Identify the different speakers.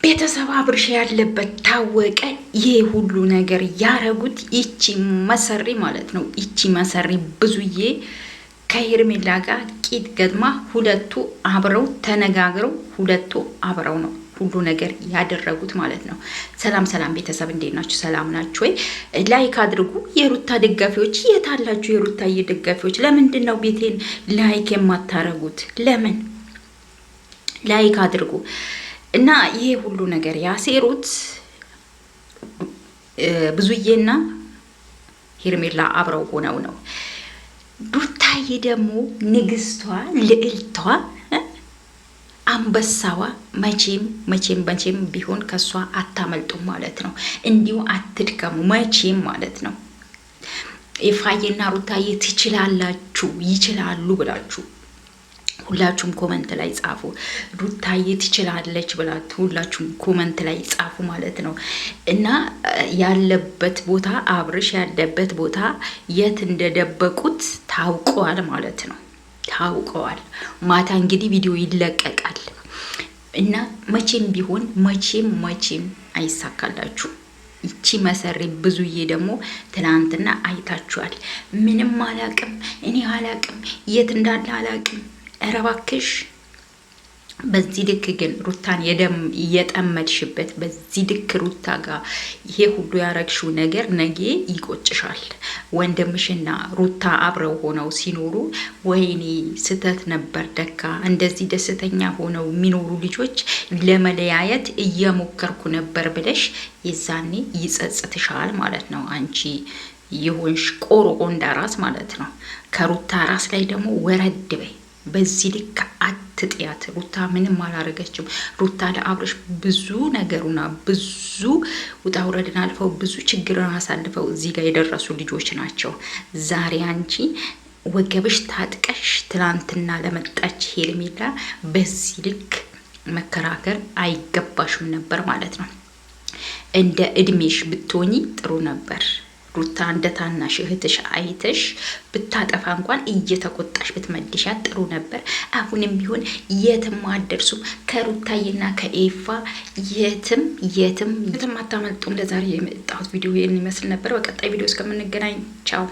Speaker 1: ቤተሰብ አብርሽ ያለበት ታወቀ። ይሄ ሁሉ ነገር ያረጉት ይቺ መሰሪ ማለት ነው። ይቺ መሰሪ ብዙዬ ከሄርሜላ ጋር ቂጥ ገጥማ ሁለቱ አብረው ተነጋግረው ሁለቱ አብረው ነው ሁሉ ነገር ያደረጉት ማለት ነው። ሰላም ሰላም ቤተሰብ እንዴት ናችሁ? ሰላም ናችሁ ወይ? ላይክ አድርጉ። የሩታ ደጋፊዎች የት አላችሁ? የሩታዬ ደጋፊዎች ለምንድን ነው ቤቴን ላይክ የማታረጉት? ለምን ላይክ አድርጉ። እና ይሄ ሁሉ ነገር ያሴሩት ብዙዬና ሄርሜላ አብረው ሆነው ነው። ሩታዬ ደግሞ ንግስቷ ልዕልቷ አንበሳዋ መቼም ቢሆን ከሷ አታመልጡም ማለት ነው። እንዲሁ አትድከሙ መቼም ማለት ነው። ኤፋዬና ሩታዬ ትችላላችሁ ይችላሉ ብላችሁ ሁላችሁም ኮመንት ላይ ጻፉ። ሩታዬ ትችላለች ብላችሁ ሁላችሁም ኮመንት ላይ ጻፉ ማለት ነው። እና ያለበት ቦታ አብርሽ ያለበት ቦታ የት እንደደበቁት ታውቀዋል ማለት ነው። ታውቀዋል። ማታ እንግዲህ ቪዲዮ ይለቀቃል እና መቼም ቢሆን መቼም አይሳካላችሁ። ይቺ መሰሪ ብዙዬ ደግሞ ትናንትና አይታችኋል። ምንም አላቅም እኔ አላቅም የት እንዳለ አላቅም። ኧረ እባክሽ በዚህ ልክ ግን ሩታን የጠመድሽበት በዚህ ልክ ሩታ ጋር ይሄ ሁሉ ያረግሽው ነገር ነገ ይቆጭሻል። ወንድምሽና ሩታ አብረው ሆነው ሲኖሩ ወይኔ ስተት ነበር ደካ እንደዚህ ደስተኛ ሆነው የሚኖሩ ልጆች ለመለያየት እየሞከርኩ ነበር ብለሽ የዛኔ ይጸጽትሻል ማለት ነው። አንቺ የሆንሽ ቆሮቆንዳ ራስ ማለት ነው። ከሩታ ራስ ላይ ደግሞ ወረድ በይ። በዚህ ልክ አትጥያት። ሩታ ምንም አላረገችም። ሩታ ለአብርሽ ብዙ ነገሩና ብዙ ውጣ ውረድን አልፈው ብዙ ችግርን አሳልፈው እዚህ ጋር የደረሱ ልጆች ናቸው። ዛሬ አንቺ ወገብሽ ታጥቀሽ ትላንትና ለመጣች ሄርሜላ በዚህ ልክ መከራከር አይገባሽም ነበር ማለት ነው። እንደ እድሜሽ ብትሆኚ ጥሩ ነበር። ሩታ እንደ ታናሽ እህትሽ አይተሽ ብታጠፋ እንኳን እየተቆጣሽ ብትመድሻት ጥሩ ነበር። አሁንም ቢሆን የትም አደርሱም። ከሩታዬና ከኤፋ የትም አታመልጡም። ለዛሬ የመጣሁት ቪዲዮ ይህን ይመስል ነበር። በቀጣይ ቪዲዮ እስከምንገናኝ ቻው።